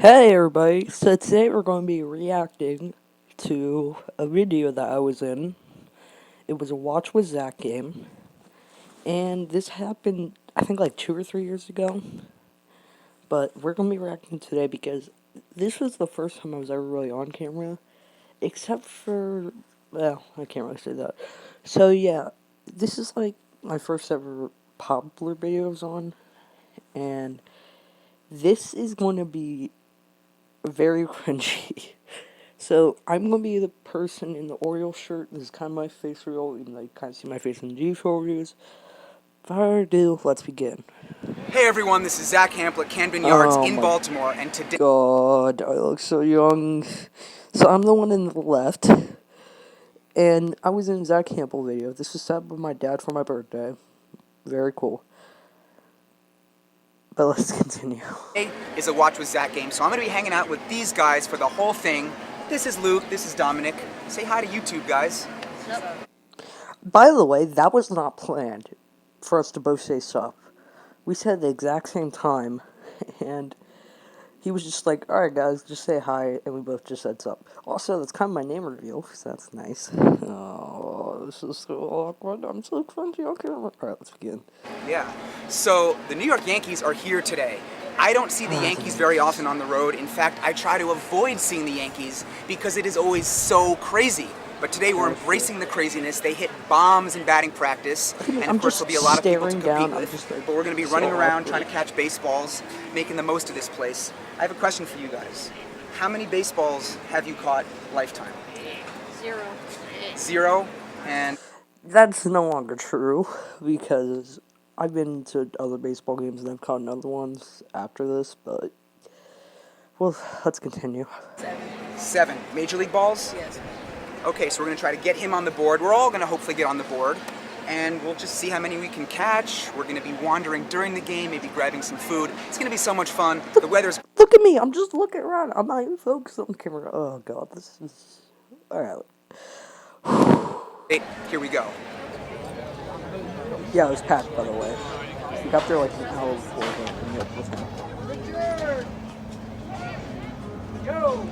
Hey everybody, so today we're going to be reacting to a video that I was in. It was a Watch with Zach game, and this happened, I think, like 2 or 3 years ago. But we're going to be reacting today because this was the first time I was ever really on camera, except for, well, I can't really say that. So yeah, this is like my first ever popular video I was on, and this is going to be very cringy. So I'm gonna be the person in the Oreo shirt. This is kind of my face reveal, even though you kind of see my face in the G4 reviews. Further ado, let's begin. Hey everyone, this is Zach Hample at Camden Yards in Baltimore, and today... God, I look so young. So I'm the one in the left, and I was in Zach Hample video. This was set by my dad for my birthday. Very cool. But let's continue. is a Watch with Zach game, so I'm going to be hanging out with these guys for the whole thing. This is Luke, this is Dominic. Say hi to YouTube, guys. By the way, that was not planned for us to both say sup. We said at the exact same time, and he was just like, alright guys, just say hi, and we both just said sup. Also, that's kind of my name reveal, so that's nice. Oh, this is so awkward, I'm so cringy, okay, alright, let's begin. Yeah, so the New York Yankees are here today. I don't see the Yankees very often on the road. In fact, I try to avoid seeing the Yankees because it is always so crazy. But today we're embracing the craziness. They hit bombs in batting practice, and of course there'll be a lot of people to compete with. But we're going to be running around trying to catch baseballs, making the most of this place. I have a question for you guys. How many baseballs have you caught lifetime? 0. 0? And That's no longer true, because I've been to other baseball games and I've caught other ones after this, but, well, let's continue. 7. Major League balls? Yes. Okay, so we're going to try to get him on the board. We're all going to hopefully get on the board, and we'll just see how many we can catch. We're going to be wandering during the game, maybe grabbing some food. It's going to be so much fun. The weather's... Look at me, I'm just looking around. I'm not even focused on the camera. Oh god, this is... Alright. Here we go. Yeah, it was packed, by the way. We got there like an hour before the was happening. Richard! Yo!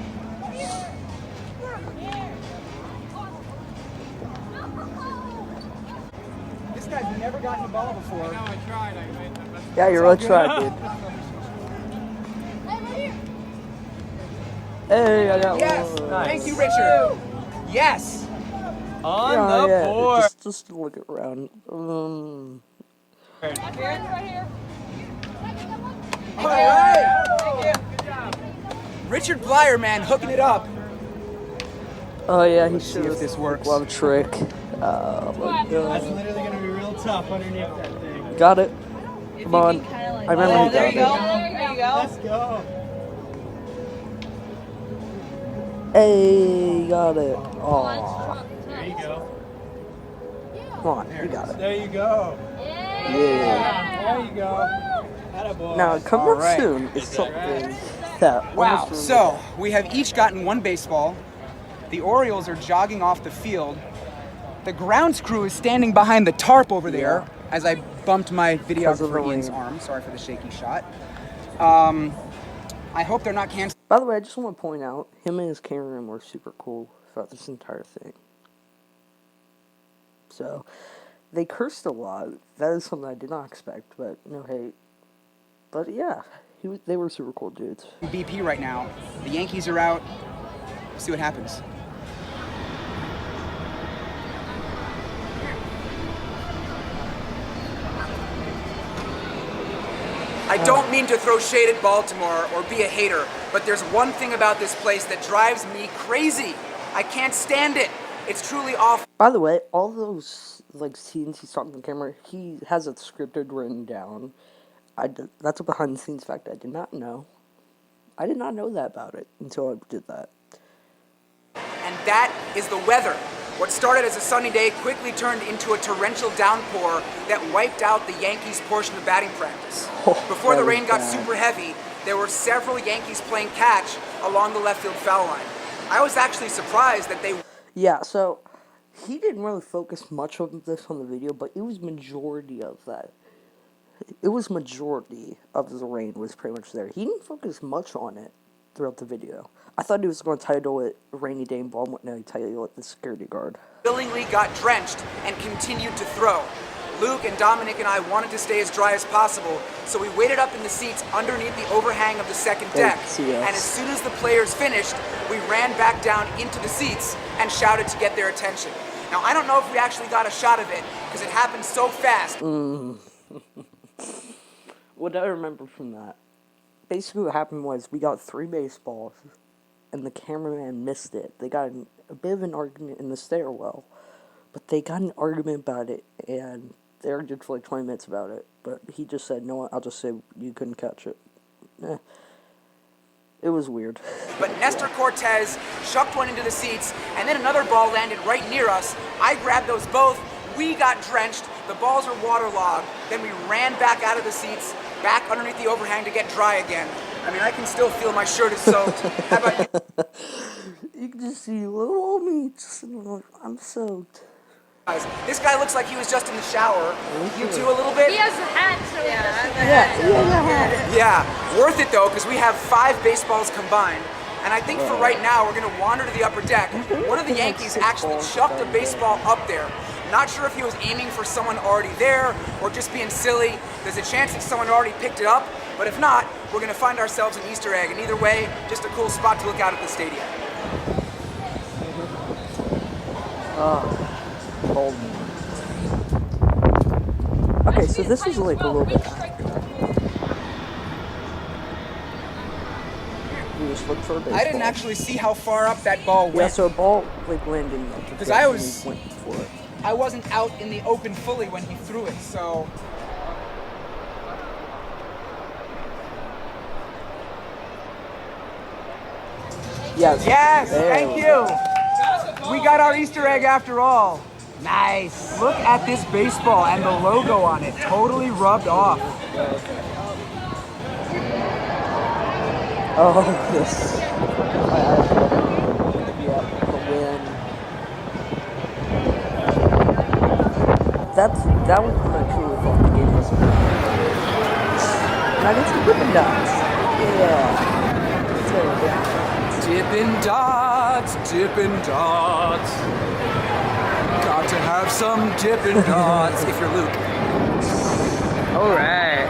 This guy's never gotten a ball before. I know, I tried. Yeah, you're really trying, dude. Hey, I got yes! one. Nice. Thank you, Richard! Yes! On the board! Just look around. Right here. All right! Thank you. Good job. Richard Blyer, man, hooking it up. Oh yeah, he See should if have this works. Love trick. Oh my That's god. literally gonna be real tough underneath that thing. Got it. Come on. I remember he There you got go. There you go. Let's go. it. Hey, got it. Oh, There you go. come on, you got it. There you go. Yeah. There you go. Attaboy. Now, coming All up right. soon is something that Wow, almost so we have each gotten one baseball. The Orioles are jogging off the field. The grounds crew is standing behind the tarp over there as I bumped my Because of the videographer Ian's rain. arm. Sorry for the shaky shot. I hope they're not canceling. By the way, I just want to point out, him and his cameraman were super cool throughout this entire thing. So, they cursed a lot. That is something I did not expect, but no hate. But yeah, they were super cool dudes. BP right now. The Yankees are out. We'll see what happens. I don't mean to throw shade at Baltimore or be a hater, but there's one thing about this place that drives me crazy. I can't stand it. It's truly awful. By the way, all those like scenes he's talking to the camera, he has it scripted written down. That's a behind the scenes fact I did not know. I did not know that about it until I did that. And that is the weather. What started as a sunny day quickly turned into a torrential downpour that wiped out the Yankees' portion of batting practice. Before the rain got super heavy, there were several Yankees playing catch along the left field foul line. I was actually surprised that they... Yeah, so he didn't really focus much of this on the video, but it was majority of that. It was majority of the rain was pretty much there. He didn't focus much on it. throughout the video. I thought he was going to title it Rainy Day in Baltimore. No, he titled it The Security Guard. Willingly got drenched and continued to throw. Luke and Dominic and I wanted to stay as dry as possible, so we waited up in the seats underneath the overhang of the second deck. And as soon as the players finished, we ran back down into the seats and shouted to get their attention. Now, I don't know if we actually got a shot of it, because it happened so fast. What I remember from that, basically what happened was we got 3 baseballs, and the cameraman missed it. They got a bit of an argument in the stairwell, but they got an argument about it, and they argued for like 20 minutes about it. But he just said, no, I'll just say you couldn't catch it. It was weird. But Nestor Cortez shucked one into the seats, and then another ball landed right near us. I grabbed those both. We got drenched. The balls were waterlogged. Then we ran back out of the seats, back underneath the overhang to get dry again. I mean, I can still feel my shirt is soaked. How about you? You can just see little old me just I'm soaked. This guy looks like he was just in the shower. You too a little bit? He has a hat, so Yeah, worth it though, because we have 5 baseballs combined. And I think for right now, we're going to wander to the upper deck. One of the Yankees actually chucked a baseball up there. Not sure if he was aiming for someone already there or just being silly. There's a chance that someone already picked it up, but if not, we're going to find ourselves an Easter egg. And either way, just a cool spot to look out at the stadium. Cold. Okay, so this is like a little bit after. We just looked for a baseball. I didn't actually see how far up that ball went. Yeah, so a ball like landed up the Because deck I and was- we went for it. I wasn't out in the open fully when he threw it, so... Yes. Yes, There thank we you. We got our Easter egg after all. Nice. Look at this baseball and the logo on it. Totally rubbed off. Oh, this. Yeah, the win. That was when I truly thought the game was over. And I guess the Dippin' Dots. Yeah. Dippin' Dots. Got to have some Dippin' Dots if you're Luke. All right.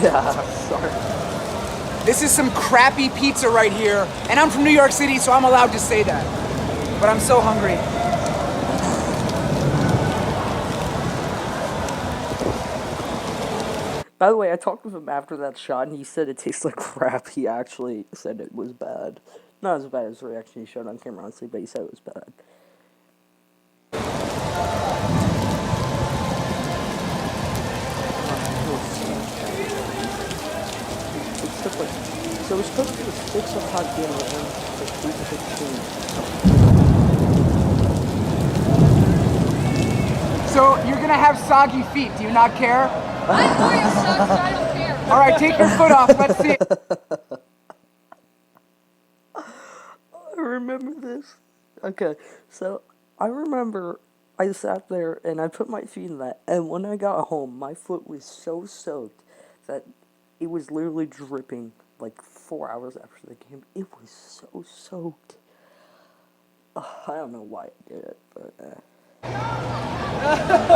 Yeah, sorry. This is some crappy pizza right here, and I'm from New York City, so I'm allowed to say that. But I'm so hungry. By the way, I talked with him after that shot, and he said it tastes like crap. He actually said it was bad. Not as bad as the reaction he showed on camera, honestly, but he said it was bad. So we're supposed to do a 6 o'clock game with him at 3:15. So you're gonna have soggy feet. Do you not care? I don't care. All right, take your foot off. Let's see it. I remember this. Okay, so I remember I sat there and I put my feet in that, and when I got home, my foot was so soaked that it was literally dripping like 4 hours after the game. It was so soaked. I don't know why I did it, but by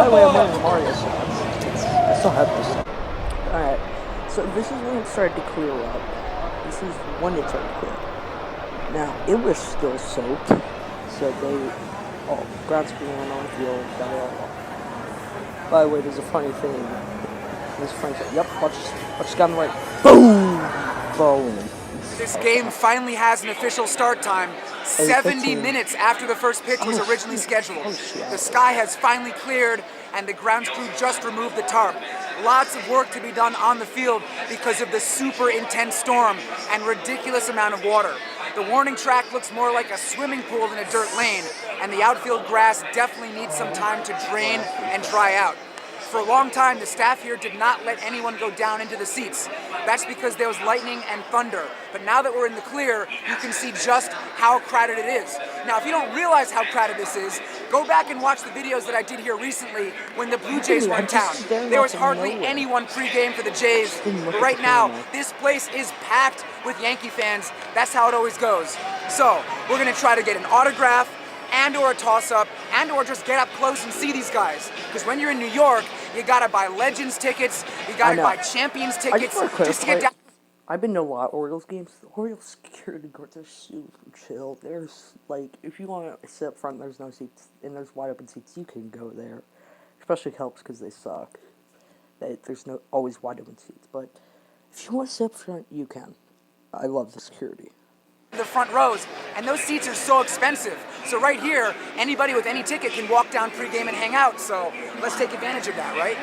the way, I'm wearing Mario socks. I still have this. Alright, so this is when it started to clear up. This is when it started to clear up. Now, it was still soaked, so ground speed went on the field, got it all off. By the way, there's a funny thing. Yep, watch this guy on the right. Boom! Boom. This game finally has an official start time. 70 minutes after the first pitch was originally scheduled. The sky has finally cleared, and the grounds crew just removed the tarp. Lots of work to be done on the field because of the super intense storm and ridiculous amount of water. The warning track looks more like a swimming pool than a dirt lane, and the outfield grass definitely needs some time to drain and dry out. For a long time, the staff here did not let anyone go down into the seats. That's because there was lightning and thunder. But now that we're in the clear, you can see just how crowded it is. Now, if you don't realize how crowded this is, go back and watch the videos that I did here recently when the Blue Jays were in town. There was hardly anyone pre-game for the Jays. But right now, this place is packed with Yankee fans. That's how it always goes. So, we're gonna try to get an autograph, and or a toss-up, and or just get up close and see these guys. Because when you're in New York, you gotta buy Legends tickets, you gotta buy Champions tickets, just to get down. I've been to a lot of Orioles games. The Orioles security guards are super chill. There's, like, if you want to sit up front, there's no seats, and there's wide open seats, you can go there. Especially helps because they suck. There's no always wide open seats. But if you want to sit up front, you can. I love the security. The front rows, and those seats are so expensive. So right here, anybody with any ticket can walk down pregame and hang out. So let's take advantage of that, right?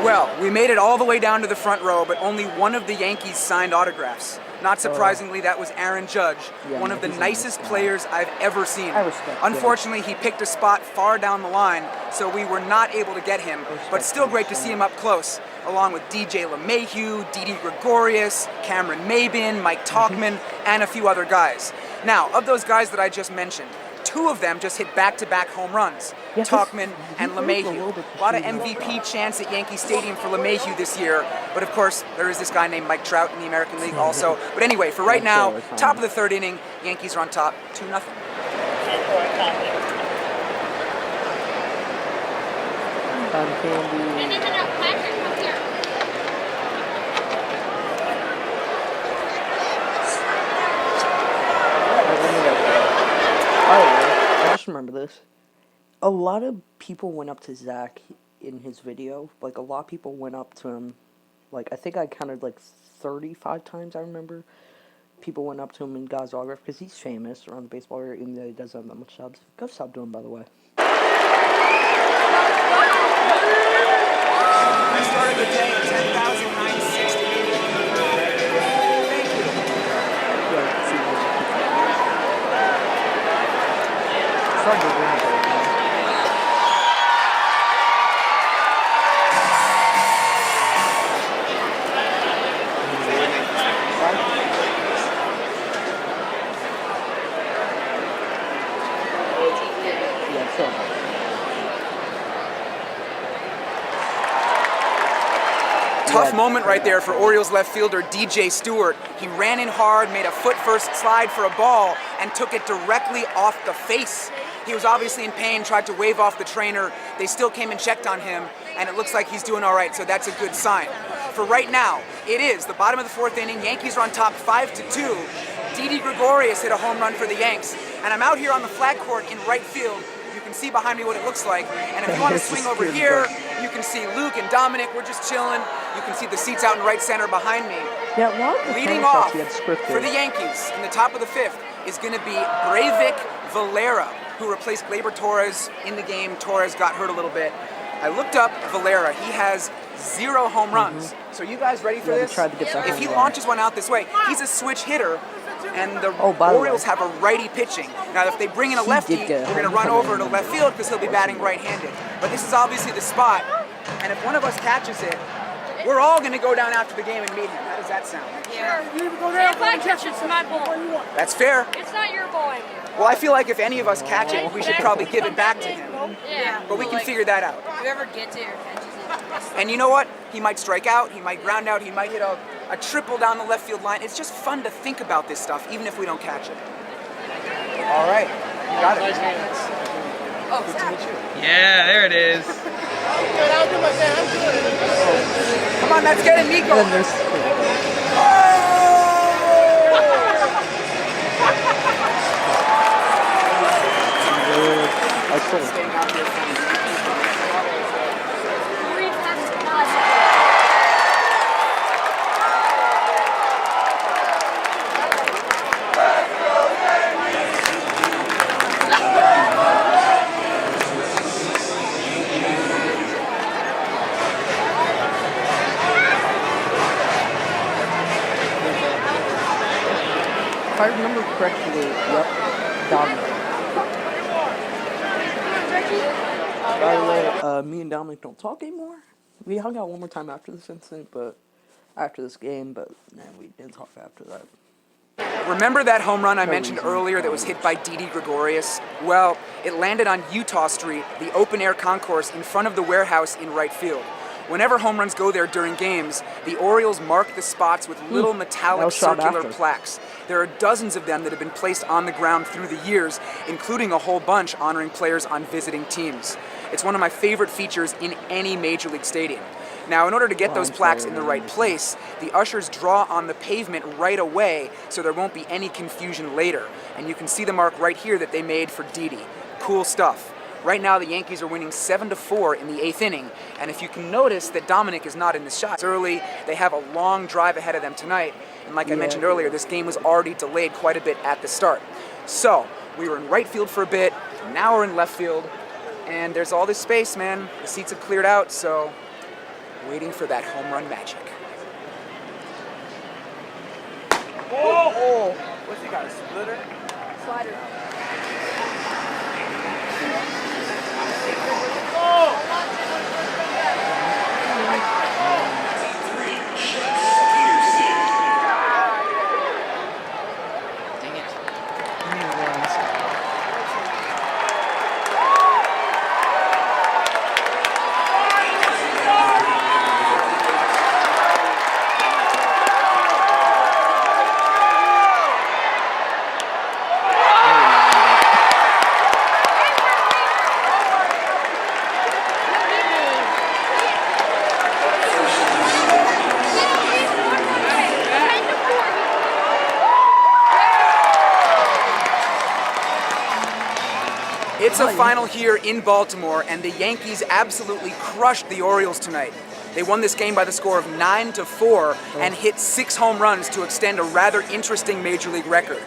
Well, we made it all the way down to the front row, but only one of the Yankees signed autographs. Not surprisingly, that was Aaron Judge, one of the nicest players I've ever seen. Unfortunately, he picked a spot far down the line, so we were not able to get him, but still great to see him up close, along with DJ LeMahieu, Didi Gregorius, Cameron Maybin, Mike Tauchman, and a few other guys. Now, of those guys that I just mentioned, two of them just hit back-to-back home runs, Tauchman and LeMahieu. A lot of MVP chants at Yankee Stadium for LeMahieu this year, but of course, there is this guy named Mike Trout in the American League also. But anyway, for right now, top of the third inning, Yankees are on top, 2-0. No, Patrick, come here. I just remember this. A lot of people went up to Zach in his video. Like, a lot of people went up to him. Like, I think I counted, like, 35 times, I remember. People went up to him and got his autograph, because he's famous around the baseball area, even though he doesn't have that much subs. Go sub to him, by the way. I started the day at 10,960. Thank you. It's hard to win, though. Tough moment right there for Orioles left fielder DJ Stewart. He ran in hard, made a foot-first slide for a ball, and took it directly off the face. He was obviously in pain, tried to wave off the trainer. They still came and checked on him, and it looks like he's doing all right, so that's a good sign. For right now, it is the bottom of the fourth inning. Yankees are on top 5-2. Didi Gregorius hit a home run for the Yanks, and I'm out here on the flag court in right field. You can see behind me what it looks like, and if you want to swing over here, you can see Luke and Dominic. We're just chilling. You can see the seats out in right center behind me. Yeah, well, leading off for the Yankees in the top of the fifth is going to be Breivik Valera, who replaced Gleyber Torres in the game. Torres got hurt a little bit. I looked up Valera. He has 0 home runs. So you guys ready for this? If he launches one out this way, he's a switch hitter, and the Orioles have a righty pitching. Now, if they bring in a lefty, we're going to run over to left field because he'll be batting right-handed. But this is obviously the spot, and if one of us catches it, we're all going to go down after the game and meet him. How does that sound? Yeah. If I catch it, it's my ball. That's fair. It's not your ball anymore. Well, I feel like if any of us catch it, we should probably give it back to him. Yeah. But we can figure that out. Whoever gets it or catches it. And you know what? He might strike out, he might ground out, he might hit a triple down the left field line. It's just fun to think about this stuff, even if we don't catch it. All right. You got it. Oh, good to meet you. Yeah, there it is. Come on, let's get it, Nico. Staying out here for I remember correctly, yep, Dominic. By the way, me and Dominic don't talk anymore. We hung out one more time after this incident, but after this game, but man, we didn't talk after that. Remember that home run I No mentioned reason. earlier that was hit by Didi Gregorius? Well, it landed on Utah Street, the open-air concourse in front of the warehouse in right field. Whenever home runs go there during games, the Orioles mark the spots with little That metallic was shot circular after. plaques. There are dozens of them that have been placed on the ground through the years, including a whole bunch honoring players on visiting teams. It's one of my favorite features in any Major League stadium. Now, in order to get Oh, those I'm plaques sorry, in the I right didn't place, the ushers draw on the pavement right away so there won't be any confusion later. And you can see the mark right here that they made for Didi. Cool stuff. Right now, the Yankees are winning 7-4 in the 8th inning, and if you can notice that Dominic is not in the shot. It's early, they have a long drive ahead of them tonight, and like I mentioned earlier, this game was already delayed quite a bit at the start. So, we were in right field for a bit, now we're in left field, and there's all this space, man. The seats have cleared out, so waiting for that home run magic. Oh! What's he got, a splitter? Slider. It's a final here in Baltimore, and the Yankees absolutely crushed the Orioles tonight. They won this game by the score of 9-4 and hit 6 home runs to extend a rather interesting Major League record.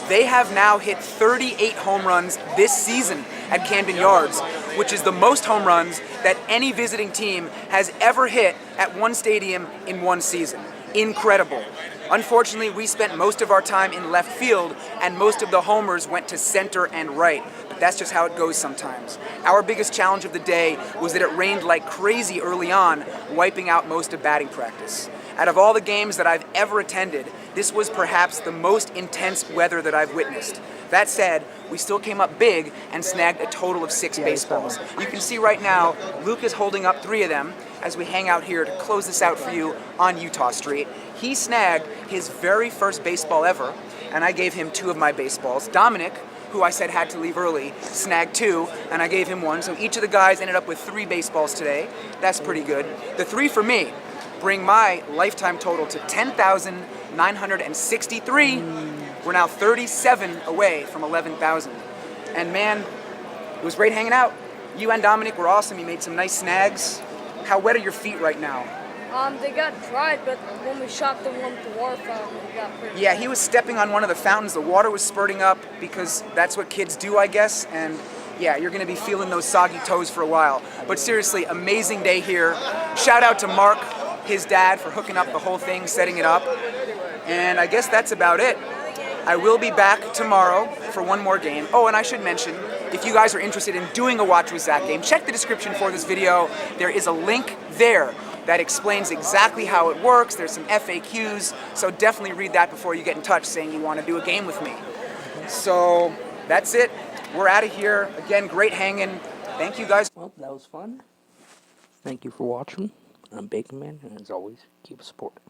They have now hit 38 home runs this season at Camden Yards, which is the most home runs that any visiting team has ever hit at one stadium in one season. Incredible. Unfortunately, we spent most of our time in left field, and most of the homers went to center and right. But that's just how it goes sometimes. Our biggest challenge of the day was that it rained like crazy early on, wiping out most of batting practice. Out of all the games that I've ever attended, this was perhaps the most intense weather that I've witnessed. That said, we still came up big and snagged a total of 6 baseballs. You can see right now, Luke is holding up 3 of them as we hang out here to close this out for you on Utah Street. He snagged his very first baseball ever, and I gave him 2 of my baseballs. Dominic, who I said had to leave early, snagged 2, and I gave him 1. So each of the guys ended up with 3 baseballs today. That's pretty good. The 3 for me bring my lifetime total to 10,963. We're now 37 away from 11,000. And man, it was great hanging out. You and Dominic were awesome. You made some nice snags. How wet are your feet right now? They got dried, but when we shot the one at the water fountain, it got pretty Yeah, bad. he was stepping on one of the fountains. The water was spurting up because that's what kids do, I guess. And yeah, you're going to be feeling those soggy toes for a while. But seriously, amazing day here. Shout out to Mark, his dad, for hooking up the whole thing, setting it up. And I guess that's about it. I will be back tomorrow for one more game. Oh, and I should mention, if you guys are interested in doing a Watch with Zach game, check the description for this video. There is a link there that explains exactly how it works. There's some FAQs, so definitely read that before you get in touch saying you want to do a game with me. So that's it. We're out of here. Again, great hanging. Thank you guys. Well, that was fun. Thank you for watching. I'm Bacon Man, and as always, keep supporting.